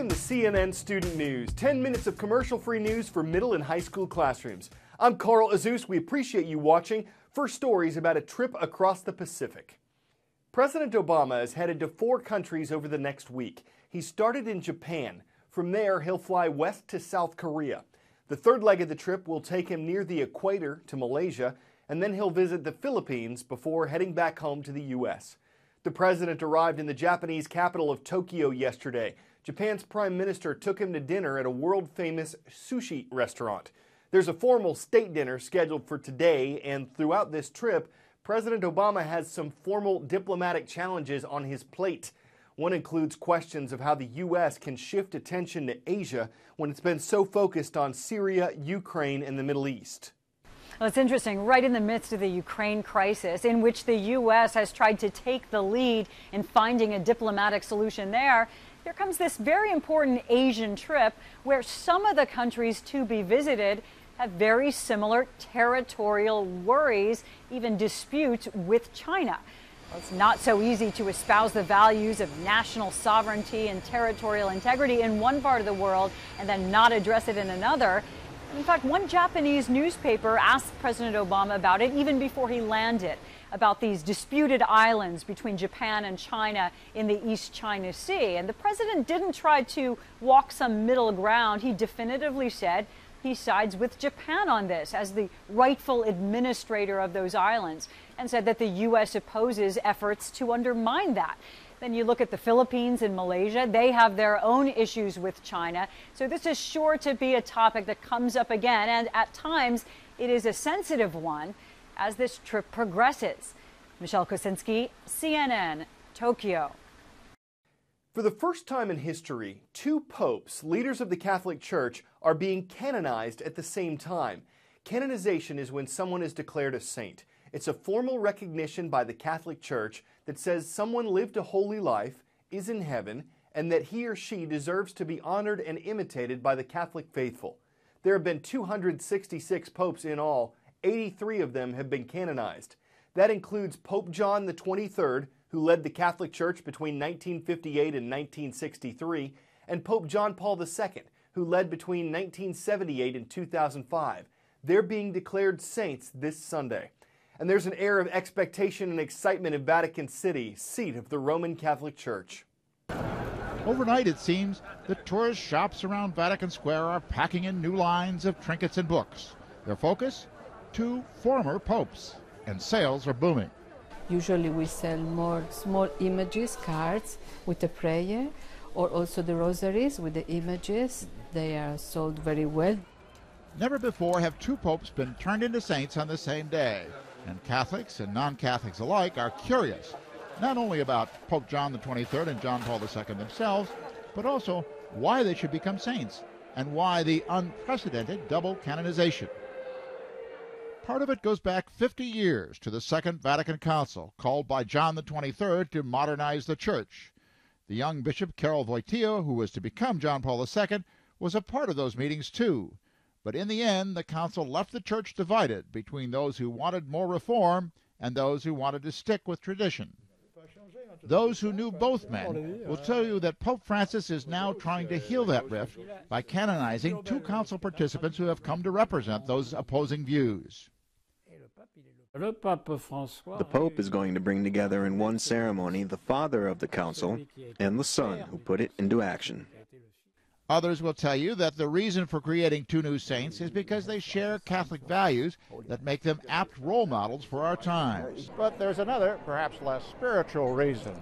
Welcome to CNN Student News, 10 minutes of commercial-free news for middle and high school classrooms. I'm Carl Azus. We appreciate you watching. First stories about a trip across the Pacific. President Obama is headed to 4 countries over the next week. He started in Japan. From there, he'll fly west to South Korea. The third leg of the trip will take him near the equator to Malaysia, and then he'll visit the Philippines before heading back home to the U.S. The president arrived in the Japanese capital of Tokyo yesterday. Japan's prime minister took him to dinner at a world-famous sushi restaurant. There's a formal state dinner scheduled for today, and throughout this trip, President Obama has some formal diplomatic challenges on his plate. One includes questions of how the U.S. can shift attention to Asia when it's been so focused on Syria, Ukraine, and the Middle East. Well, it's interesting, right in the midst of the Ukraine crisis, in which the U.S. has tried to take the lead in finding a diplomatic solution there, here comes this very important Asian trip where some of the countries to be visited have very similar territorial worries, even disputes with China. Well, it's not so easy to espouse the values of national sovereignty and territorial integrity in one part of the world and then not address it in another. In fact, one Japanese newspaper asked President Obama about it even before he landed, about these disputed islands between Japan and China in the East China Sea. And the president didn't try to walk some middle ground. He definitively said he sides with Japan on this as the rightful administrator of those islands, and said that the U.S. opposes efforts to undermine that. Then you look at the Philippines and Malaysia. They have their own issues with China. So this is sure to be a topic that comes up again, and at times it is a sensitive one as this trip progresses. Michelle Kosinski, CNN, Tokyo. For the first time in history, 2 popes, leaders of the Catholic Church, are being canonized at the same time. Canonization is when someone is declared a saint. It's a formal recognition by the Catholic Church that says someone lived a holy life, is in heaven, and that he or she deserves to be honored and imitated by the Catholic faithful. There have been 266 popes in all. 83 of them have been canonized. That includes Pope John the 23rd, who led the Catholic Church between 1958 and 1963, and Pope John Paul II, who led between 1978 and 2005. They're being declared saints this Sunday. And there's an air of expectation and excitement in Vatican City, seat of the Roman Catholic Church. Overnight, it seems, the tourist shops around Vatican Square are packing in new lines of trinkets and books. Their focus? 2 former popes, and sales are booming. Usually we sell more small images, cards with a prayer, or also the rosaries with the images. They are sold very well. Never before have 2 popes been turned into saints on the same day. And Catholics and non-Catholics alike are curious, not only about Pope John the 23rd and John Paul II themselves, but also why they should become saints and why the unprecedented double canonization. Part of it goes back 50 years to the Second Vatican Council, called by John the 23rd to modernize the Church. The young Bishop Karol Wojtyła, who was to become John Paul II, was a part of those meetings too. But in the end, the council left the church divided between those who wanted more reform and those who wanted to stick with tradition. Those who knew both men will tell you that Pope Francis is now trying to heal that rift by canonizing 2 council participants who have come to represent those opposing views. The Pope is going to bring together in one ceremony the father of the council and the son who put it into action. Others will tell you that the reason for creating 2 new saints is because they share Catholic values that make them apt role models for our times. But there's another, perhaps less spiritual reason.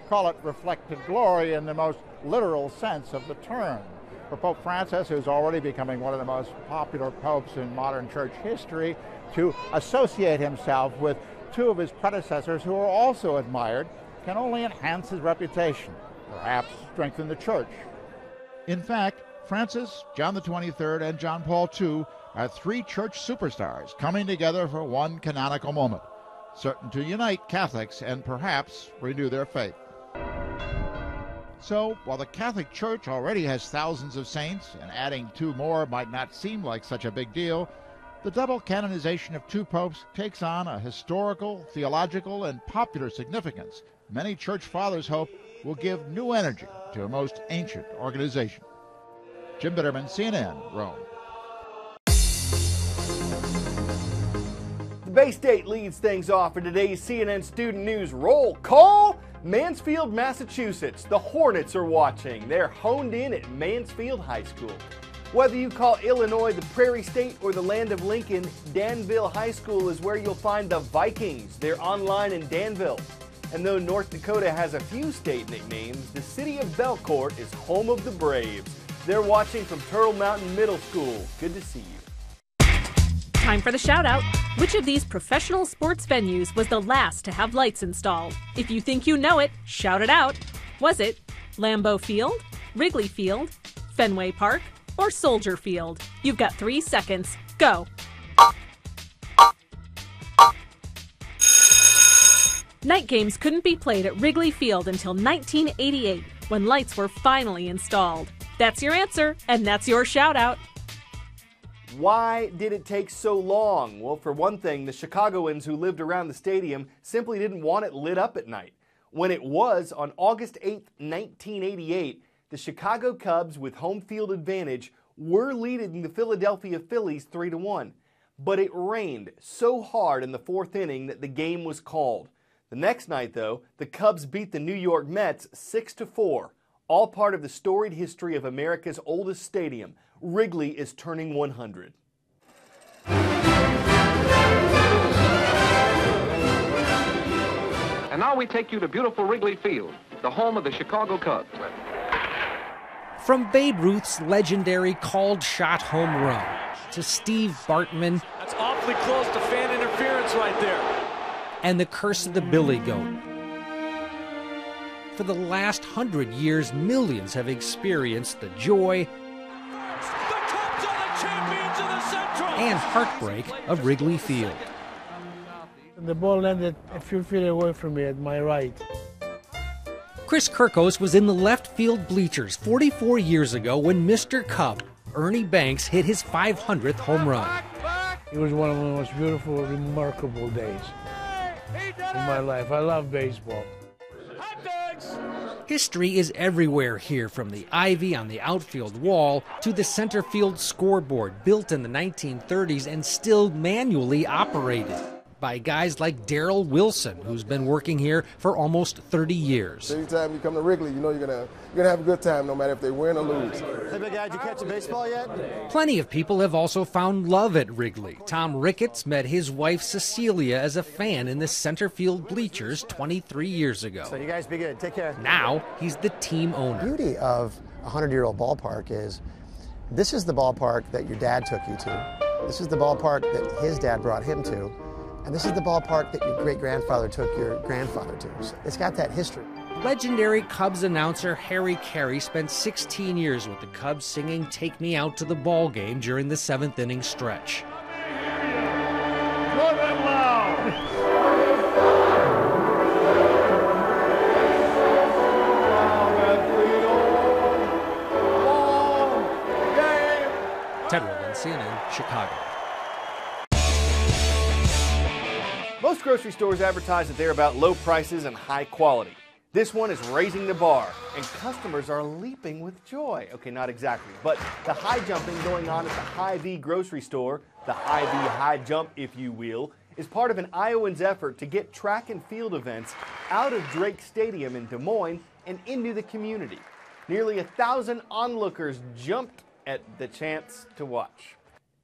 Call it reflected glory in the most literal sense of the term. For Pope Francis, who's already becoming one of the most popular popes in modern church history, to associate himself with 2 of his predecessors who are also admired can only enhance his reputation, perhaps strengthen the church. In fact, Francis, John the 23rd, and John Paul II are 3 church superstars coming together for one canonical moment, certain to unite Catholics and perhaps renew their faith. So, while the Catholic Church already has thousands of saints, and adding 2 more might not seem like such a big deal, the double canonization of 2 popes takes on a historical, theological, and popular significance. Many church fathers hope will give new energy to a most ancient organization. Jim Bitterman, CNN, Rome. The Bay State leads things off for today's CNN Student News Roll Call. Mansfield, Massachusetts. The Hornets are watching. They're honed in at Mansfield High School. Whether you call Illinois the Prairie State or the land of Lincoln, Danville High School is where you'll find the Vikings. They're online in Danville. And though North Dakota has a few state nicknames, the city of Belcourt is home of the Braves. They're watching from Turtle Mountain Middle School. Good to see you. Time for the shout out. Which of these professional sports venues was the last to have lights installed? If you think you know it, shout it out. Was it Lambeau Field, Wrigley Field, Fenway Park, or Soldier Field? You've got 3 seconds. Go. Night games couldn't be played at Wrigley Field until 1988, when lights were finally installed. That's your answer, and that's your shout out. Why did it take so long? Well, for one thing, the Chicagoans who lived around the stadium simply didn't want it lit up at night. When it was, on August 8, 1988, the Chicago Cubs, with home field advantage, were leading the Philadelphia Phillies 3-1. But it rained so hard in the fourth inning that the game was called. The next night, though, the Cubs beat the New York Mets 6-4. All part of the storied history of America's oldest stadium. Wrigley is turning 100. And now we take you to beautiful Wrigley Field, the home of the Chicago Cubs. From Babe Ruth's legendary called shot home run to Steve Bartman. That's awfully close to fan interference right there. And the curse of the Billy Goat. For the last 100 years, millions have experienced the joy and heartbreak of Wrigley Field. The ball landed a few feet away from me at my right. Chris Kirkos was in the left field bleachers 44 years ago when Mr. Cub, Ernie Banks, hit his 500th home run. It was one of the most beautiful, remarkable days in my life. I love baseball. History is everywhere here, from the ivy on the outfield wall to the center field scoreboard, built in the 1930s and still manually operated by guys like Darrell Wilson, who's been working here for almost 30 years. Anytime you come to Wrigley, you know you're gonna have a good time, no matter if they win or lose. Hey, big guy, did you catch a baseball yet? Plenty of people have also found love at Wrigley. Tom Ricketts met his wife Cecilia as a fan in the center field bleachers 23 years ago. So you guys be good. Take care. Now he's the team owner. The beauty of a 100-year-old ballpark is this is the ballpark that your dad took you to. This is the ballpark that his dad brought him to. And this is the ballpark that your great-grandfather took your grandfather to. So it's got that history. Legendary Cubs announcer Harry Carey spent 16 years with the Cubs singing "Take Me Out to the Ball Game" during the 7th inning stretch. Ted Rogan, CNN, Chicago. Most grocery stores advertise that they're about low prices and high quality. This one is raising the bar, and customers are leaping with joy. Okay, not exactly, but the high jumping going on at the Hy-Vee grocery store, the Hy-Vee high jump, if you will, is part of an Iowan's effort to get track and field events out of Drake Stadium in Des Moines and into the community. Nearly 1,000 onlookers jumped at the chance to watch.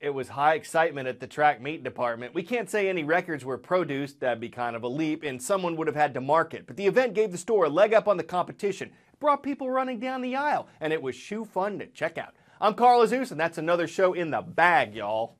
It was high excitement at the track meet department. We can't say any records were produced, that'd be kind of a leap, and someone would have had to mark it. But the event gave the store a leg up on the competition. It brought people running down the aisle, and it was shoe fun to check out. I'm Carl Azus, and that's another show in the bag, y'all.